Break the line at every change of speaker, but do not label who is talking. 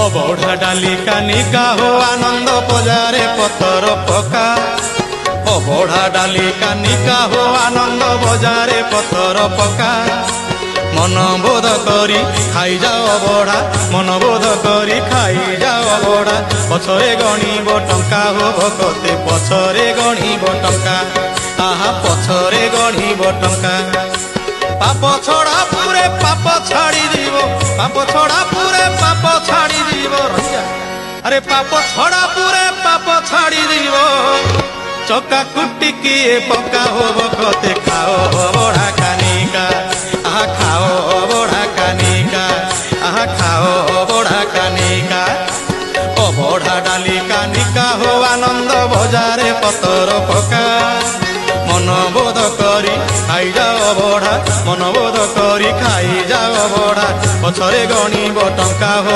অবঢ়া ডালি কানিকা হো আনন্দ বজারে পতর পকা। অবঢ়া ডালি কানিকা হো আনন্দ বজারে পতর পকা। মনবোধ করি খাই যাও অবঢ়া, মনবোধ করি খাই যাও অবঢ়া। পছরে গণিব টঙ্কা হো ভকতে, পছরে গণিব টঙ্কা। আহা পছরে গণিব টঙ্কা। পাপ ছড়া পুরে পাপ ছাড়ি দিব, পাপ ছড়া পুরে পাপ ছাড়ি দিব। আরে পাপ ছড়া পুরে পাপ ছাড়ি দিব। চকা কুটিকি পকা হব কতে খাও অবঢ়া কানিকা। আহা খাও অবঢ়া কানিকা, আহা খাও অবঢ়া কানিকা। অবঢ়া ডালি কানিকা হো আনন্দ বজারে পতর পকা। মনবোধ করি খাই যাও অবঢ়া, মনবোধ করি খাই যাও অবঢ়া। পছরে গণিব টঙ্কা হো